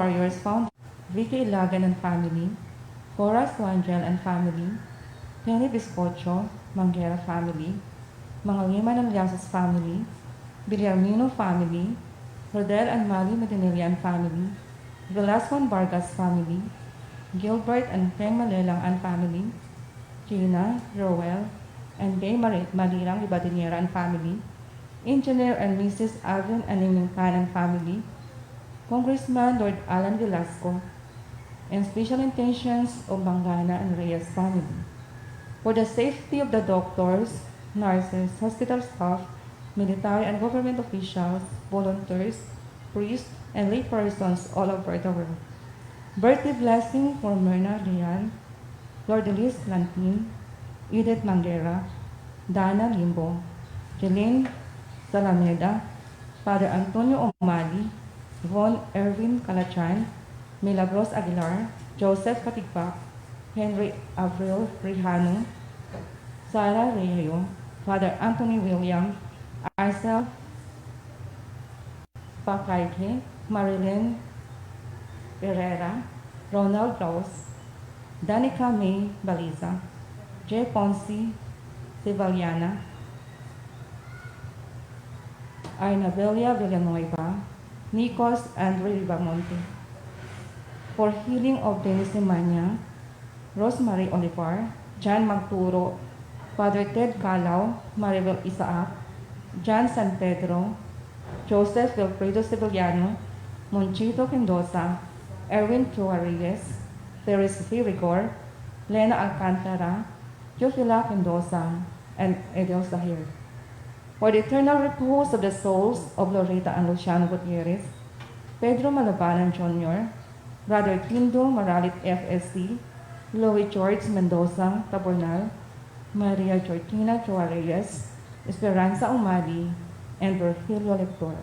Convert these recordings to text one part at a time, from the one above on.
warriors found Vicky Ilagan and family, Cora Suangel and family, Penny Biscocho, Manguera family, mga lima ng Llasos family, Villarmino family, Rodel and Mali Medinilla and family, Velasco and Vargas family, Gilbert and Peng Malelang and family, Gina, Roel, and Gay Malirang Ibadiniera and family, Engineer and Mrs. Alvin and Niming Pan and family, Congressman Lord Alan Velasco, and special intentions of Mangana and Reyes family. For the safety of the doctors, nurses, hospital staff, military and government officials, volunteers, priests, and lay persons all over the world. Birthday blessing for Myrna Rian, Lourdelis Lantin, Edith Manguera, Dana Limbo, Jeline Salameda, Father Antonio Omali, Von Erwin Calachan, Milagros Aguilar, Joseph Katigpak, Henry Avril Rihano, Sara Reyo, Father Anthony William, Arcel Pakaike, Marilyn Herrera, Ronald Rose, Danica May Baliza, J. Ponce Sivaliana, Arnabelia Villanueva, Nikos Andre Ribamonte. For healing of Dennis Simanya, Rosemary Olivar, John Magturo, Father Ted Calao, Maribel Isaac, John San Pedro, Joseph Wilfredo Sevillano, Monchito Mendoza, Erwin Tuarigues, Teres C. Rigor, Lena Alcantara, Jofila Mendoza, and Edel Zahir. For the eternal repose of the souls of Loretta and Luciano Gutierrez, Pedro Malabanan Jr., Brother Kindo Maralit FSC, Louis George Mendoza Tabornal, Maria Georgina Juarez, Esperanza Umali, and Virgilio Lector.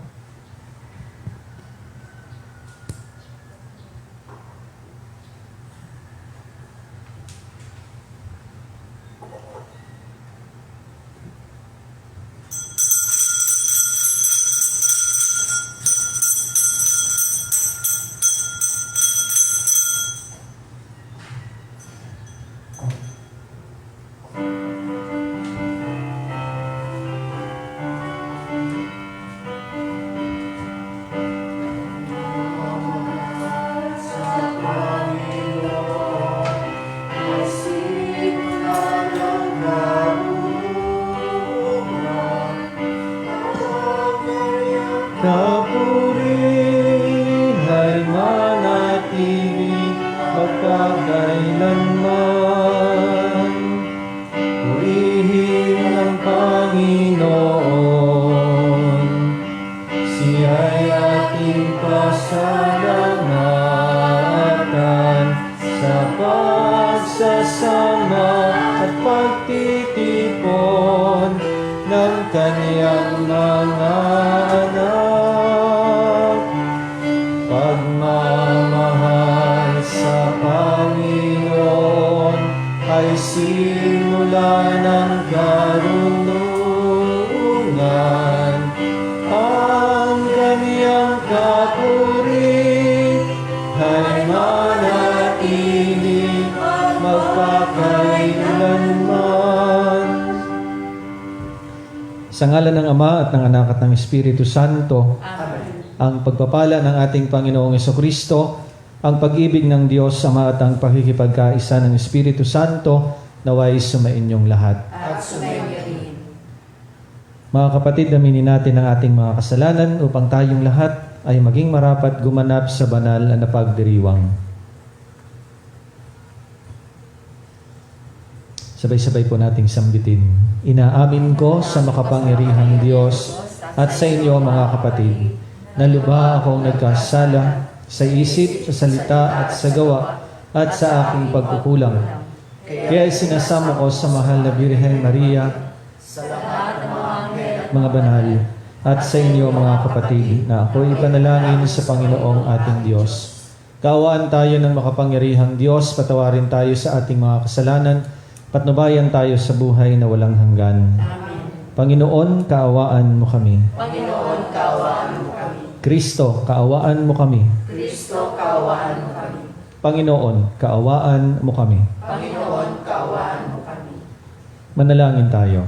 Kapurihay manatili magpakailanman. Purihin ng Panginoon, siya'y ating pasalamatan sa pagsasama at pagtitipon ng kaniyang mga anak. Pagmamahal sa Panginoon ay simula ng karunungan. Ang kaniyang kapurihan manatili magpakailanman. Sa ngalan ng Ama at ng Anak at ng Espiritu Santo. Amen. Ang pagpapala ng ating Panginoong Jesucristo, ang pag-ibig ng Diyos Ama at ang pakikipagkaisa ng Espiritu Santo naway sumainyong lahat. At sumayo rin. Mga kapatid, aminin natin ang ating mga kasalanan upang tayong lahat ay maging marapat gumanap sa banal na pagdiriwang. Sabay-sabay po nating sambitin. Inaamin ko sa makapangyarihang Diyos at sa inyo mga kapatid, na lubha akong nagkasala sa isip, sa salita at sa gawa at sa aking pagkukulang. Kaya sinasamo ko sa mahal na Birhen Maria, Sa lahat ng mga anghel at mga banal, at sa inyo mga kapatid, na ako'y ipanalangin sa Panginoong ating Diyos. Kaawaan tayo ng makapangyarihang Diyos, patawarin tayo sa ating mga kasalanan, patnubayan tayo sa buhay na walang hanggan. Amen. Panginoon, kaawaan mo kami. Panginoon, kaawaan mo kami. Kristo, kaawaan mo kami. Kristo, kaawaan kaawaan mo kami. Panginoon, kaawaan mo kami. Panginoon, kaawaan mo kami. Manalangin tayo.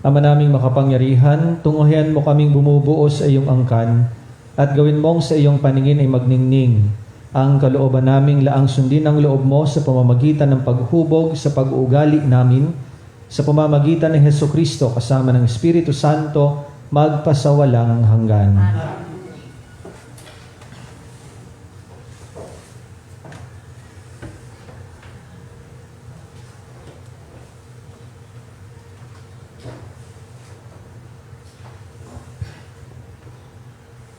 Ama naming makapangyarihan, tunguhin mo kaming bumubuo sa iyong angkan at gawin mong sa iyong paningin ay magningning ang kalooban naming laang sundin ang loob mo sa pamamagitan ng paghubog sa pag-uugali namin sa pamamagitan ng Hesukristo kasama ng Espiritu Santo magpasawalang hanggan.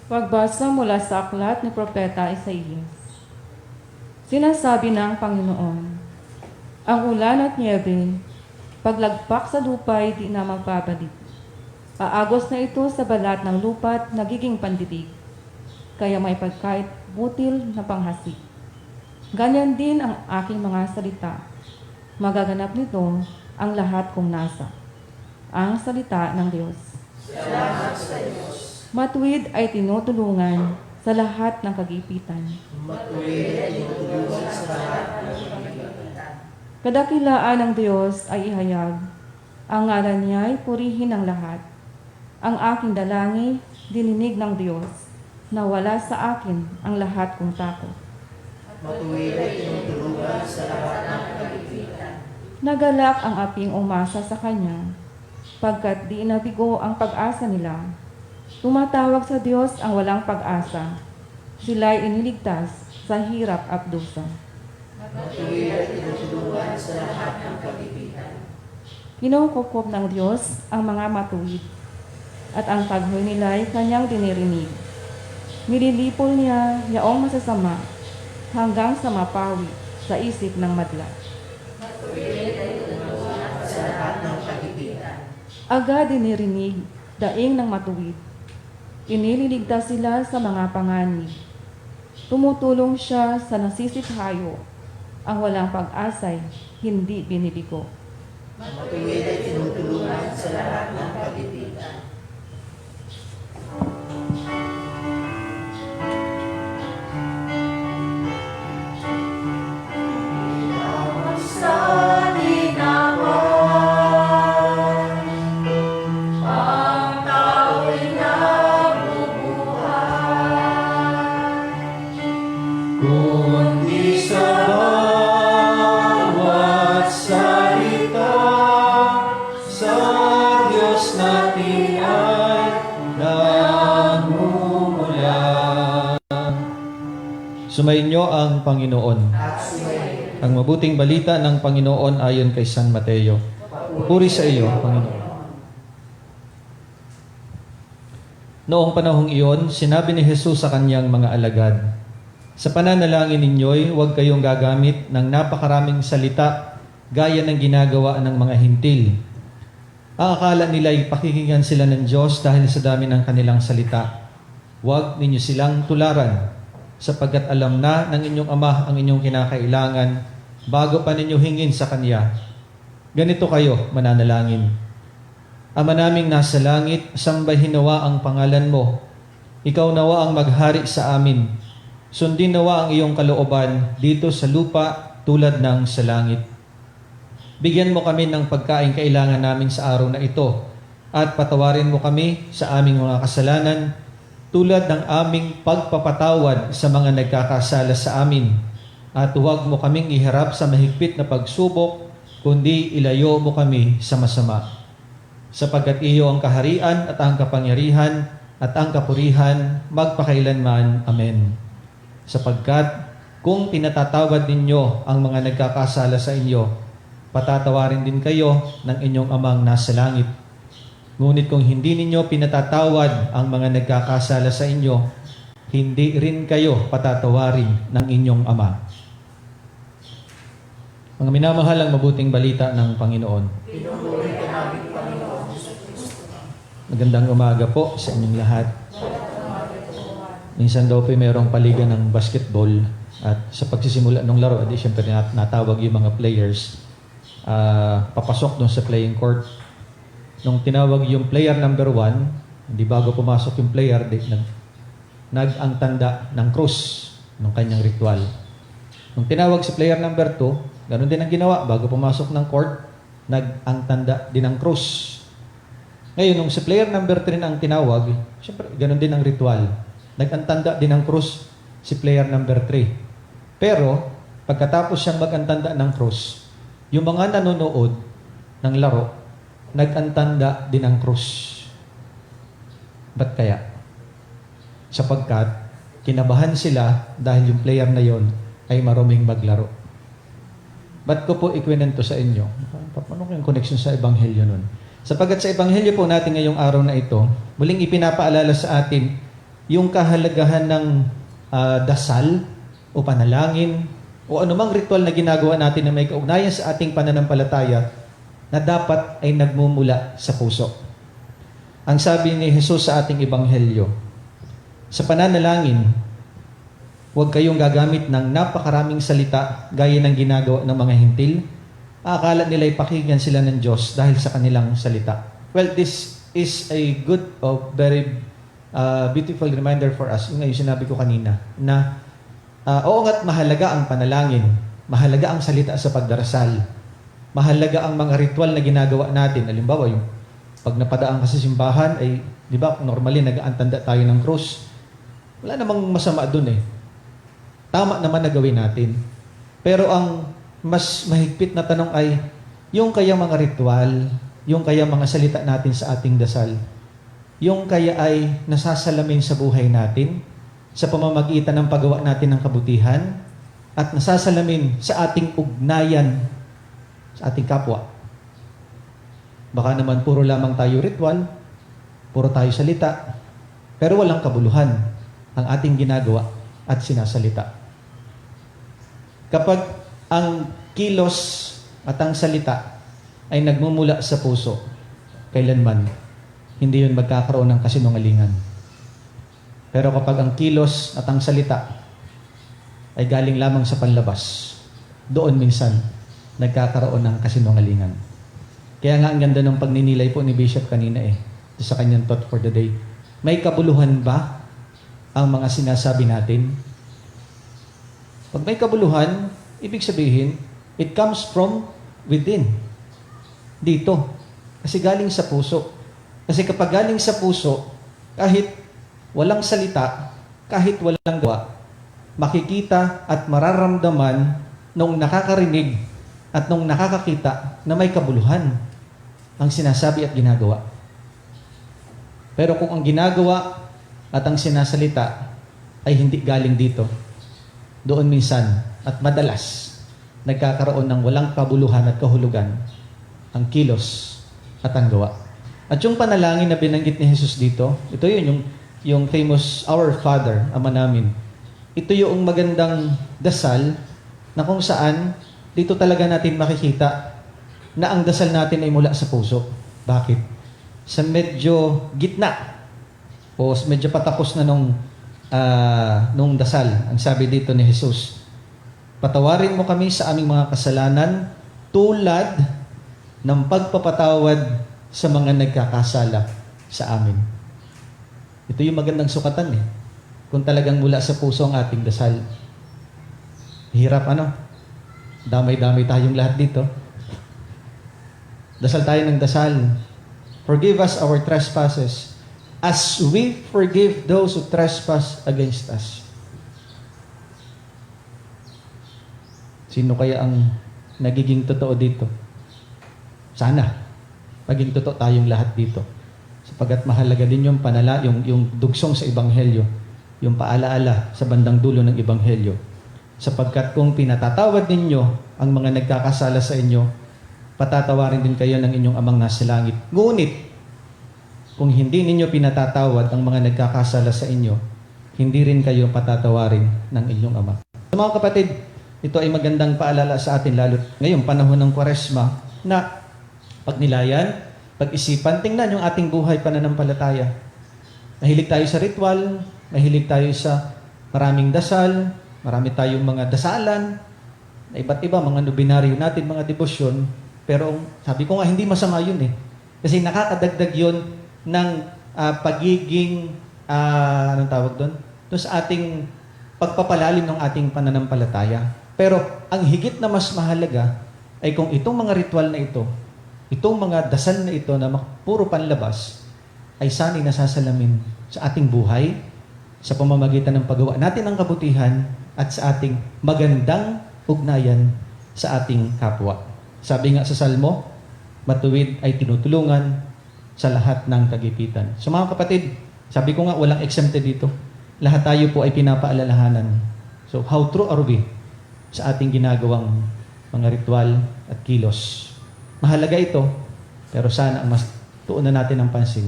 Pagbasa mula sa aklat ni Propeta Isaías. Sinasabi ng Panginoon, ang ulan at niyebe, paglagpak sa lupa'y di na magbabalik. Aagos na ito sa balat ng lupa at nagiging pandidig, kaya may pagkait butil na panghasik. Ganyan din ang aking mga salita. Magaganap nito ang lahat kong nasa. Ang salita ng Diyos. Salamat sa Diyos. Matuwid ay tinutulungan sa lahat ng kagipitan. Matuwid ay tinutulungan sa lahat ng kagipitan. Kadakilaan ng Diyos ay ihayag. Ang ngalan niya ay purihin ng lahat. Ang aking dalangin, dininig ng Diyos, na wala sa akin ang lahat kong takot. Matuwid ay tinutulungan sa lahat ng kagipitan. Nagalak ang aping umasa sa Kanya, pagkat di nabigo ang pag-asa nila. Tumatawag sa Diyos ang walang pag-asa. Sila'y iniligtas sa hirap at dusa. Matuwid ay tinutulungan sa lahat ng kagipitan. Kinukupkop ng Diyos ang mga matuwid, at ang taghoy nila'y Kanyang dinirinig. Nililipol niya yaong masasama hanggang sa mapawi sa isip ng madla. Matuwid ay tinutulungan sa lahat ng kagipitan. Agad dinirinig daing ng matuwid. Inililigtas sila sa mga panganib. Tumutulong siya sa nasisiphayo. Ang walang pag-asa'y hindi binibigo. Matuwid ay tinutulungan sa lahat ng kagipitan. Kundi sa bawat salita sa Diyos natin ay nagmumula. Sumainyo ang Panginoon. Ang mabuting balita ng Panginoon ayon kay San Mateo. Puri sa iyo, Panginoon. Noong panahong iyon, sinabi ni Jesus sa kanyang mga alagad, sa pananalangin ninyo'y huwag kayong gagamit ng napakaraming salita gaya ng ginagawa ng mga hintil. Ang akala nila'y pakikinggan sila ng Diyos dahil sa dami ng kanilang salita. Huwag ninyo silang tularan, sapagkat alam na ng inyong Ama ang inyong kinakailangan bago pa ninyo hingin sa Kanya. Ganito kayo mananalangin. Ama naming nasa langit, sambahin nawa ang pangalan mo. Ikaw nawa ang maghari sa amin. Sundin nawa ang iyong kalooban dito sa lupa tulad ng sa langit. Bigyan mo kami ng pagkain kailangan namin sa araw na ito at patawarin mo kami sa aming mga kasalanan tulad ng aming pagpapatawad sa mga nagkakasala sa amin. At huwag mo kaming iharap sa mahigpit na pagsubok, kundi ilayo mo kami sa masama. Sapagkat iyo ang kaharian at ang kapangyarihan at ang kapurihan magpakailanman. Amen. Sapagkat kung pinatatawad ninyo ang mga nagkakasala sa inyo, patatawarin din kayo ng inyong Amang nasa langit. Ngunit kung hindi ninyo pinatatawad ang mga nagkakasala sa inyo, hindi rin kayo patatawarin ng inyong Ama. Mga minamahal ang mabuting balita ng Panginoon. Magandang umaga po sa inyong lahat. Minsan daw po mayroong paligan ng basketball at sa pagsisimula ng laro, di syempre natawag yung mga players papasok doon sa playing court. Nung tinawag yung player number 1, hindi bago pumasok yung player, nag-ang tanda ng krus ng kanyang ritual. Nung tinawag si player number 2, ganun din ang ginawa bago pumasok ng court, nag-ang tanda din ng krus. Ngayon, nung si player number 3 na ang tinawag, syempre, ganun din ang ritual. Nag-ang tanda din ng krus si player number 3. Pero, pagkatapos siyang mag-antanda ng krus, yung mga nanonood ng laro, nag-antanda din ng krus. Ba't kaya? Sapagkat, kinabahan sila dahil yung player na yon ay maruming maglaro. Ba't ko po ikwinento sa inyo? Paano yung connection sa Ebanghelyo nun? Sapagkat sa Ebanghelyo po natin ngayong araw na ito, muling ipinapaalala sa atin yung kahalagahan ng dasal o panalangin o anumang ritual na ginagawa natin na may kaugnayan sa ating pananampalataya na dapat ay nagmumula sa puso. Ang sabi ni Jesus sa ating Ebanghelyo, sa pananalangin, huwag kayong gagamit ng napakaraming salita gaya ng ginagawa ng mga hintil. Akala nila ipakinggan sila ng Diyos dahil sa kanilang salita. Well, this is a good or very beautiful reminder for us. Yung sinabi ko kanina, na oo nga't mahalaga ang panalangin, mahalaga ang salita sa pagdarasal, mahalaga ang mga ritual na ginagawa natin. Halimbawa, yung pag napadaan ka sa simbahan, ay, di ba, normally nag-aantanda tayo ng krus. Wala namang masama dun eh. Tama naman na gawin natin. Pero ang mas mahigpit na tanong ay, yung kaya mga ritual, yung kaya mga salita natin sa ating dasal, yung kaya ay nasasalamin sa buhay natin, sa pamamagitan ng paggawa natin ng kabutihan, at nasasalamin sa ating ugnayan sa ating kapwa. Baka naman puro lamang tayo ritual, puro tayo salita, pero walang kabuluhan ang ating ginagawa at sinasalita. Kapag ang kilos at ang salita ay nagmumula sa puso, kailanman, hindi yun magkakaroon ng kasinungalingan. Pero kapag ang kilos at ang salita ay galing lamang sa panlabas, doon minsan nagkakaroon ng kasinungalingan. Kaya nga ang ganda ng pagninilay po ni Bishop kanina sa kanyang thought for the day. May kabuluhan ba ang mga sinasabi natin? Pag may kabuluhan, ibig sabihin, it comes from within. Dito. Kasi galing sa puso. Kasi kapag galing sa puso, kahit walang salita, kahit walang gawa, makikita at mararamdaman nung nakakarinig at nung nakakakita na may kabuluhan ang sinasabi at ginagawa. Pero kung ang ginagawa at ang sinasalita ay hindi galing dito, doon minsan at madalas nagkakaroon ng walang kabuluhan at kahulugan ang kilos at ang gawa. At yung panalangin na binanggit ni Jesus dito, ito yun, yung famous Our Father, Ama namin. Ito yung magandang dasal na kung saan dito talaga natin makikita na ang dasal natin ay mula sa puso. Bakit? Sa medyo gitna o medyo patapos na nung dasal, ang sabi dito ni Jesus, patawarin mo kami sa aming mga kasalanan tulad ng pagpapatawad sa mga nagkakasala sa amin. Ito yung magandang sukatan kung talagang mula sa puso ang ating dasal. Hirap damay-damay tayong lahat dito. Dasal tayo ng dasal. Forgive us our trespasses as we forgive those who trespass against us. Sino kaya ang nagiging totoo dito? Sana maging totoo tayong lahat dito. Sapagkat mahalaga din yung yung dugsong sa Ebanghelyo, yung paalaala sa bandang dulo ng Ebanghelyo. Sapagkat kung pinatatawad ninyo ang mga nagkakasala sa inyo, patatawarin din kayo ng inyong amang nasa langit. Ngunit, kung hindi ninyo pinatatawad ang mga nagkakasala sa inyo, hindi rin kayo patatawarin ng inyong ama. So mga kapatid, ito ay magandang paalala sa atin lalo ngayong panahon ng Kwaresma na pagnilayan, pag-isipan, tingnan yung ating buhay pananampalataya. Mahilig tayo sa ritual, mahilig tayo sa maraming dasal, marami tayong mga dasalan, na iba't iba, mga nobinaryo natin, mga debosyon, pero sabi ko nga, hindi masama yun Kasi nakakadagdag yun ng pagiging, anong tawag doon? doon sa ating pagpapalalim ng ating pananampalataya. Pero ang higit na mas mahalaga ay kung itong mga ritual na ito, itong mga dasal na ito na puro panlabas, ay sana'y nasasalamin sa ating buhay, sa pamamagitan ng paggawa natin ng kabutihan at sa ating magandang ugnayan sa ating kapwa. Sabi nga sa Salmo, matuwid ay tinutulungan sa lahat ng kagipitan. So mga kapatid, sabi ko nga walang exempted dito. Lahat tayo po ay pinapaalalahanan. So how true are we sa ating ginagawang mga ritual at kilos? Mahalaga ito, pero sana ang mas tuunan natin ng pansin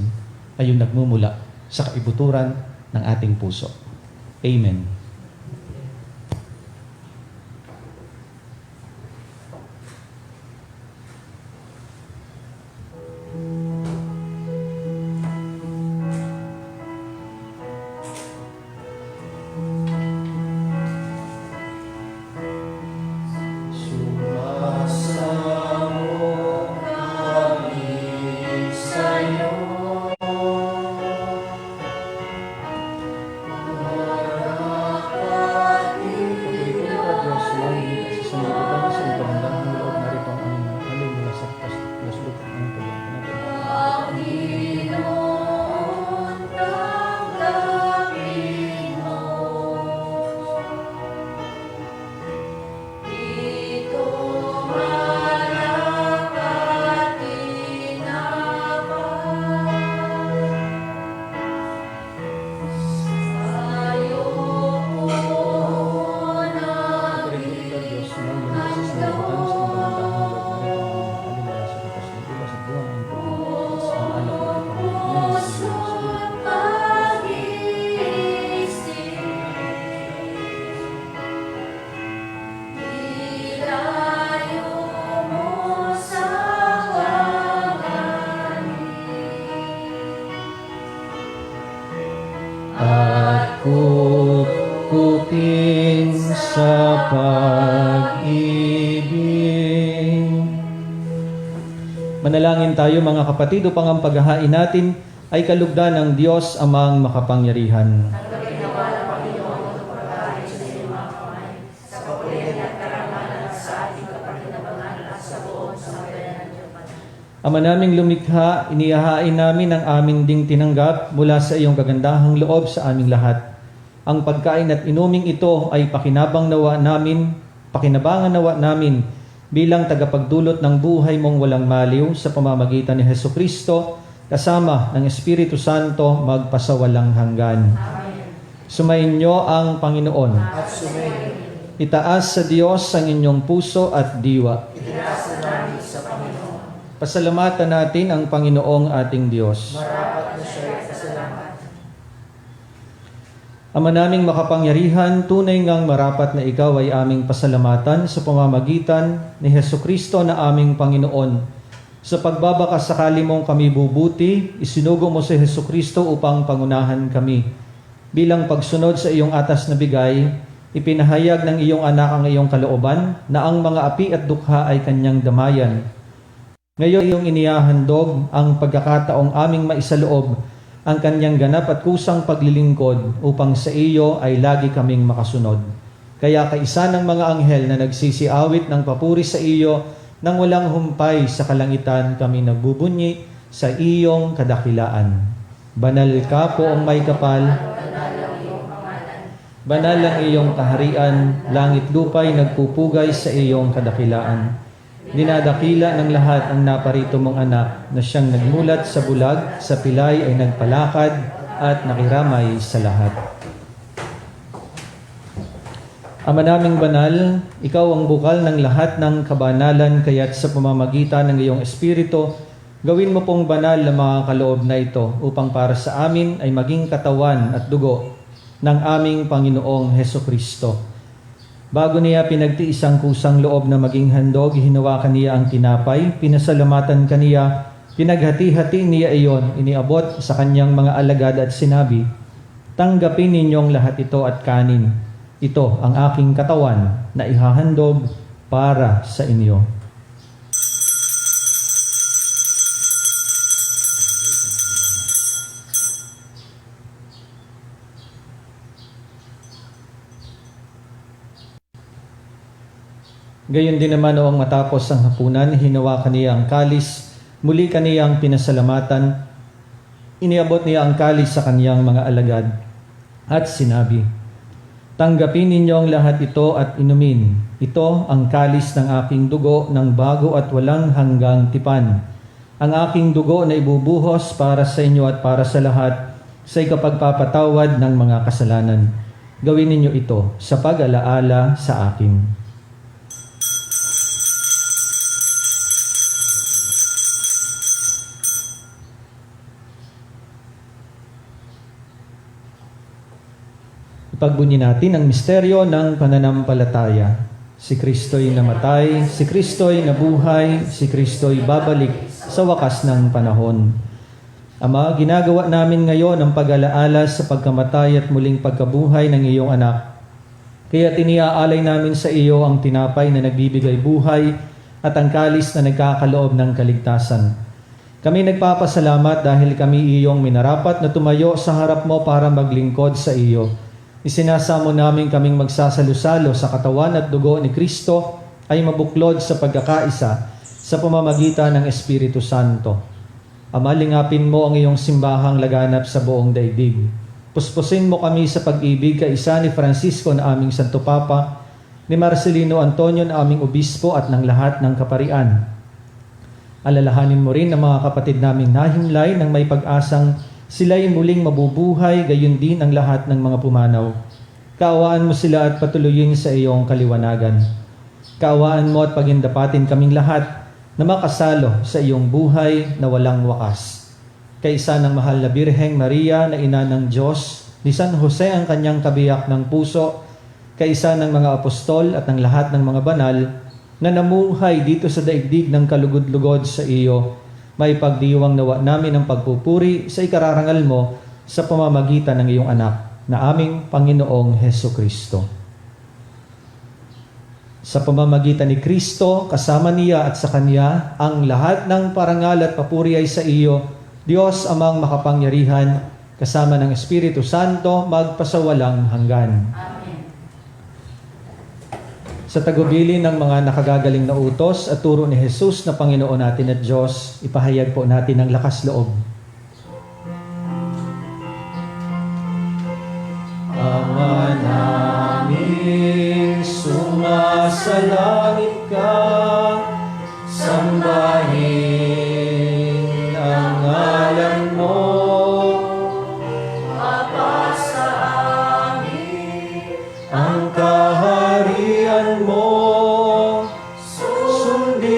ay yung nagmumula sa kaibuturan ng ating puso. Amen. At kukupin sa pag-ibig. Manalangin tayo mga kapatid upang ang paghahain natin ay kalugdan ng Diyos amang makapangyarihan. Ama naming lumikha, inihahain namin ang aming ding tinanggap mula sa iyong kagandahang loob sa aming lahat. Ang pagkain at inuming ito ay pakinabangan nawa namin bilang tagapagdulot ng buhay mong walang maliw sa pamamagitan ni Hesukristo kasama ng Espiritu Santo magpasawalang hanggan. Sumainyo ang Panginoon. At sumayin. Itaas sa Diyos ang inyong puso at diwa. Itinaas namin sa Panginoon. Pasalamatan natin ang Panginoong ating Diyos. Marapat na siya ay pasalamat. Ama naming makapangyarihan, tunay ngang marapat na ikaw ay aming pasalamatan sa pamamagitan ni Hesukristo na aming Panginoon. Sa pagbabakasakali mong kami bubuti, isinugo mo si Hesukristo upang pangunahan kami. Bilang pagsunod sa iyong atas na bigay, ipinahayag ng iyong anak ang iyong kalooban na ang mga api at dukha ay kanyang damayan. Ngayon iyong inihahandog ang pagkakataong aming maisaloob ang kanyang ganap at kusang paglilingkod upang sa iyo ay lagi kaming makasunod. Kaya kaisa ng mga anghel na nagsisiawit ng papuri sa iyo nang walang humpay sa kalangitan kami nagbubunyi sa iyong kadakilaan. Banal ka po ang may kapal, banal ang iyong kaharian, langit lupa'y nagpupugay sa iyong kadakilaan. Dinadakila ng lahat ang naparito mong anak na siyang nagmulat sa bulag, sa pilay ay nagpalakad at nakiramay sa lahat. Ama naming banal, ikaw ang bukal ng lahat ng kabanalan, kaya't sa pamamagitan ng iyong Espiritu, gawin mo pong banal na mga kaloob na ito upang para sa amin ay maging katawan at dugo ng aming Panginoong Hesukristo. Bago niya pinagtiis ang kusang loob na maging handog, hinawakan niya ang tinapay, pinasalamatan kaniya, pinaghati-hati niya iyon, iniabot sa kanyang mga alagad at sinabi, "Tanggapin ninyong lahat ito at kanin. Ito ang aking katawan na ihahandog para sa inyo." Gayon din naman noong matapos ang hapunan, hinawakan niya ang kalis, muli kaniyang pinasalamatan, iniabot niya ang kalis sa kaniyang mga alagad, at sinabi, "Tanggapin ninyo ang lahat ito at inumin. Ito ang kalis ng aking dugo ng bago at walang hanggang tipan. Ang aking dugo na ibubuhos para sa inyo at para sa lahat sa ikapagpapatawad ng mga kasalanan. Gawin ninyo ito sa pag-alaala sa akin." Ipagbunyi natin ang misteryo ng pananampalataya. Si Kristo'y namatay, si Kristo'y nabuhay, si Kristo'y babalik sa wakas ng panahon. Ama, ginagawa namin ngayon ang pag-alaala sa pagkamatay at muling pagkabuhay ng iyong anak. Kaya tiniaalay namin sa iyo ang tinapay na nagbibigay buhay at ang kalis na nagkakaloob ng kaligtasan. Kami nagpapasalamat dahil kami iyong minarapat na tumayo sa harap mo para maglingkod sa iyo. Isinasamo namin kaming magsasalo-salo sa katawan at dugo ni Kristo ay mabuklod sa pagkakaisa sa pamamagitan ng Espiritu Santo. Ama, lingapin mo ang iyong simbahang laganap sa buong daigdig. Puspusin mo kami sa pag-ibig kaisa ni Francisco na aming Santo Papa, ni Marcelino Antonio na aming Obispo at ng lahat ng kaparian. Alalahanin mo rin ang mga kapatid naming nahimlay ng may pag-asang sila'y muling mabubuhay, gayon din ang lahat ng mga pumanaw. Kaawaan mo sila at patuloyin sa iyong kaliwanagan. Kaawaan mo at pagindapatin kaming lahat na makasalo sa iyong buhay na walang wakas. Kaisa ng mahal na Birheng Maria na ina ng Diyos, ni San Jose ang kanyang kabiyak ng puso, kaisa ng mga apostol at ng lahat ng mga banal na namuhay dito sa daigdig ng kalugod-lugod sa iyo, may pagdiwang nawa namin ang pagpupuri sa ikararangal mo sa pamamagitan ng iyong anak na aming Panginoong Hesukristo. Sa pamamagitan ni Kristo, kasama niya at sa Kanya, ang lahat ng parangal at papuri ay sa iyo, Diyos amang makapangyarihan, kasama ng Espiritu Santo, magpasawalang hanggan. Amen. Sa tagubilin ng mga nakagagaling na utos at turo ni Jesus na Panginoon natin at Diyos, ipahayag po natin ang lakas loob. Ama namin, sumasalangit ka, sambahin ang ngalan mo. Mapasa amin Ang kaharian mo, sundin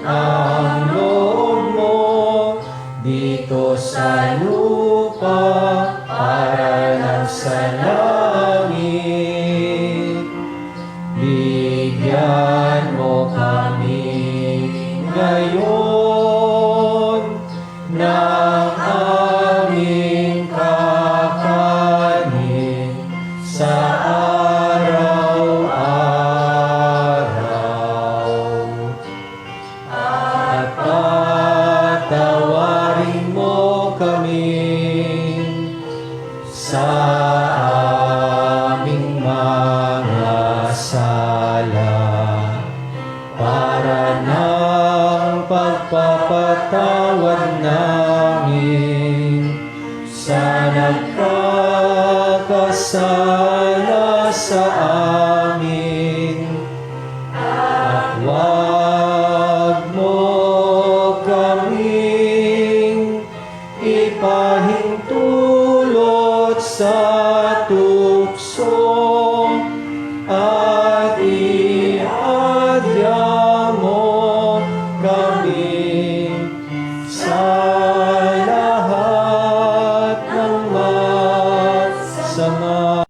ang loob mo dito sa lupa para lang sa langit. Bigyan mo kami ngayon ng aming kakanin sa araw-araw. At patawarin mo kami sa aming mga sala para ng pagpapatawad namin sa nagkakasala sa amin. At huwag mo kaming ipahintulot sa tukso at iadya mo kami sa lahat ng masama.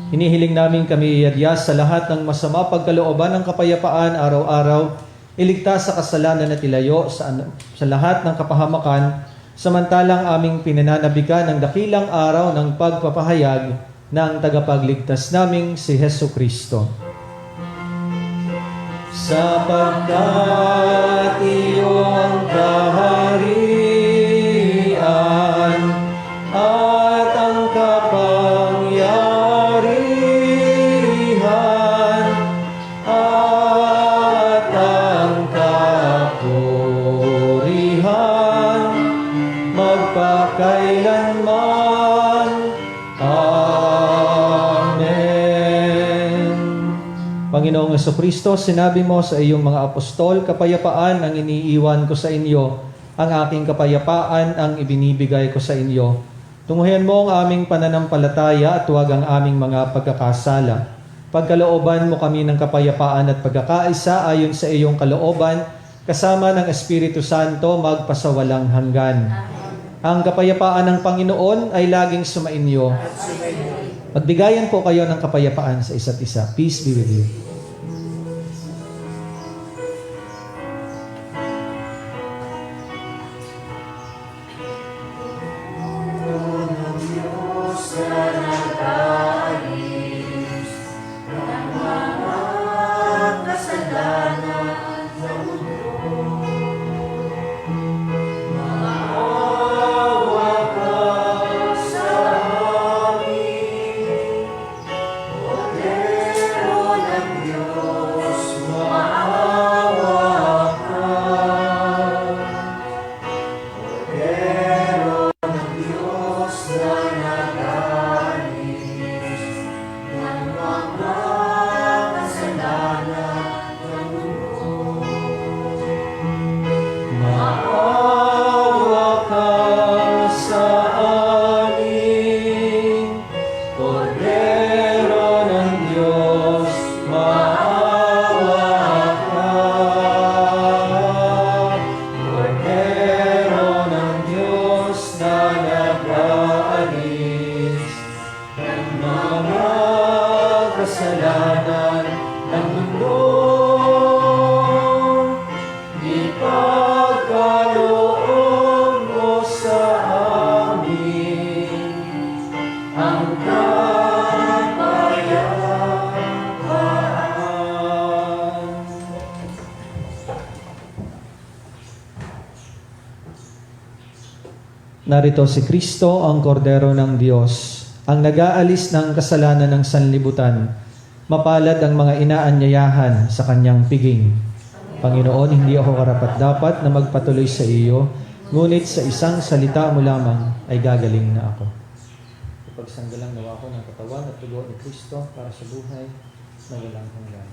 Hinihiling namin kami iadya sa lahat ng masama pagkalooban ng kapayapaan araw-araw, iligtas sa kasalanan at ilayo sa lahat ng kapahamakan, samantalang aming pinananabikan ng dakilang araw ng pagpapahayag ng tagapagligtas naming si Hesukristo. Sapagkat iyong kaharian at ang kapangyarihan Panginoong Jesucristo, sinabi mo sa iyong mga apostol, kapayapaan ang iniiwan ko sa inyo, ang aking kapayapaan ang ibinibigay ko sa inyo. Tunguhin mo ang aming pananampalataya at huwag ang aming mga pagkakasala. Pagkalooban mo kami ng kapayapaan at pagkakaisa ayon sa iyong kalooban, kasama ng Espiritu Santo magpasawalang hanggan. Ang kapayapaan ng Panginoon ay laging sumainyo. Magbigayan po kayo ng kapayapaan sa isa't isa. Peace be with you. Narito si Kristo, ang kordero ng Diyos, ang nag-aalis ng kasalanan ng sanlibutan. Mapalad ang mga inaanyayahan sa kanyang piging. Panginoon, hindi ako karapat-dapat na magpatuloy sa iyo, ngunit sa isang salita mo lamang ay gagaling na ako. Ipagsanggalang nawa ko ng katawan at dugo ni Kristo para sa buhay na walang hanggan.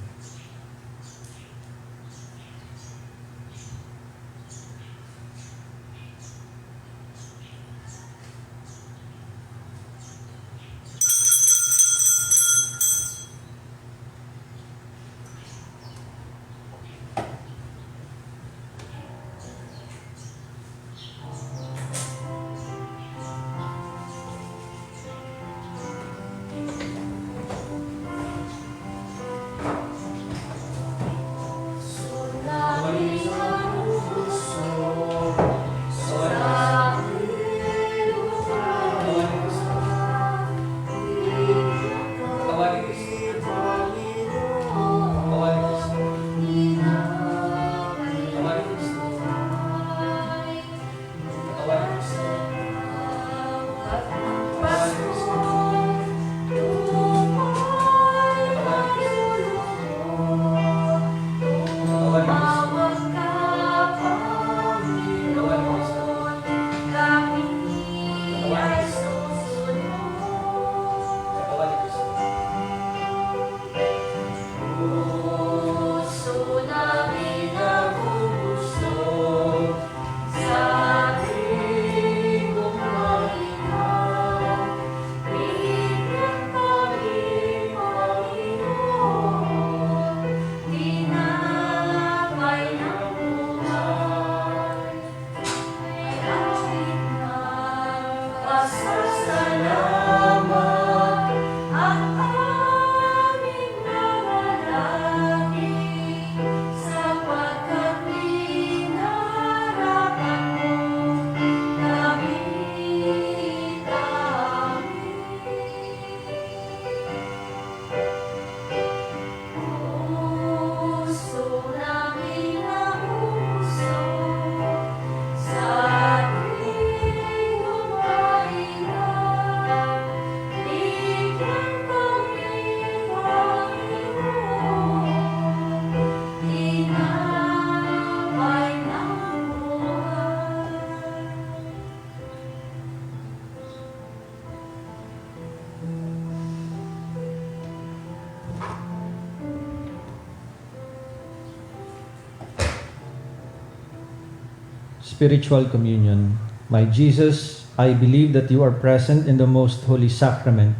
Spiritual Communion. My Jesus, I believe that you are present in the most holy sacrament.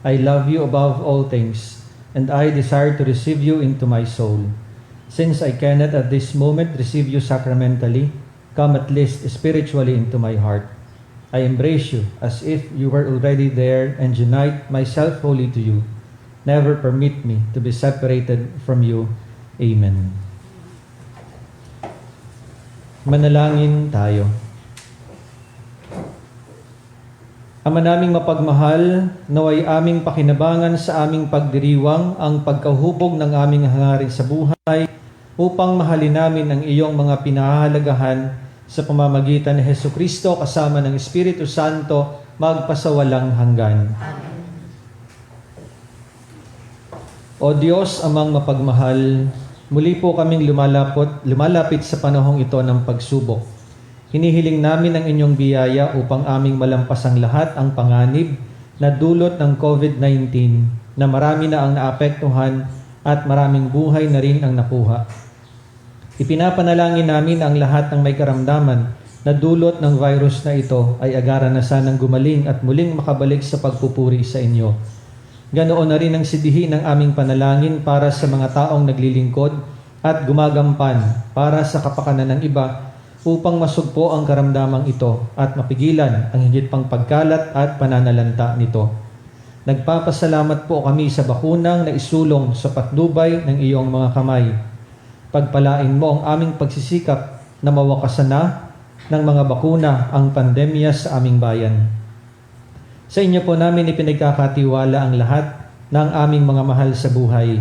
I love you above all things, and I desire to receive you into my soul. Since I cannot at this moment receive you sacramentally, come at least spiritually into my heart. I embrace you as if you were already there and unite myself wholly to you. Never permit me to be separated from you. Amen. Manalangin tayo. Ama naming mapagmahal, naway aming pakinabangan sa aming pagdiriwang ang pagkahubog ng aming hangarin sa buhay upang mahalin namin ang iyong mga pinahahalagahan sa pamamagitan ni Hesukristo kasama ng Espiritu Santo magpasawalang hanggan. O Diyos, amang mapagmahal, muli po kaming lumalapit sa panahong ito ng pagsubok. Hinihiling namin ang inyong biyaya upang aming malampas ang lahat ang panganib na dulot ng COVID-19 na marami na ang naapektuhan at maraming buhay na rin ang nakuha. Ipinapanalangin namin ang lahat ng may karamdaman na dulot ng virus na ito ay agaran na sanang gumaling at muling makabalik sa pagpupuri sa inyo. Ganoon na rin ang sidihin ng aming panalangin para sa mga taong naglilingkod at gumagampan para sa kapakanan ng iba upang masugpo ang karamdamang ito at mapigilan ang higit pang pagkalat at pananalanta nito. Nagpapasalamat po kami sa bakunang na isulong sa patnubay ng iyong mga kamay. Pagpalain mo ang aming pagsisikap na mawakasan na ng mga bakuna ang pandemya sa aming bayan. Sa inyo po namin ipinagkakatiwala ang lahat ng aming mga mahal sa buhay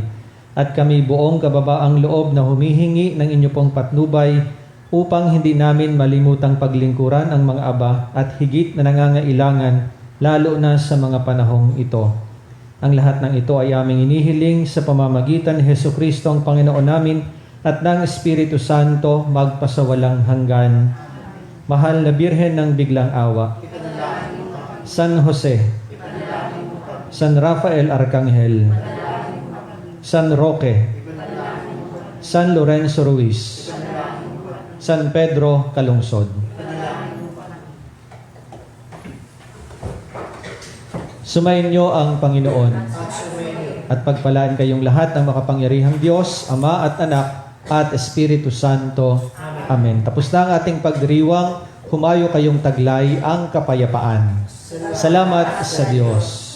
at kami buong kababaang loob na humihingi ng inyo pong patnubay upang hindi namin malimutang paglingkuran ang mga aba at higit na nangangailangan lalo na sa mga panahong ito. Ang lahat ng ito ay aming inihiling sa pamamagitan ni Hesukristo ang Panginoon namin at ng Espiritu Santo magpasawalang hanggan. Mahal na Birhen ng Biglang Awa, San Jose, San Rafael Arcangel, San Roque, San Lorenzo Ruiz, San Pedro Calungsod. Sumayin niyo ang Panginoon at pagpalaan kayong lahat ng makapangyarihang Diyos, Ama at Anak at Espiritu Santo. Amen. Tapos na ang ating pagdiriwang. Humayo kayong taglay ang kapayapaan. Salamat sa Diyos.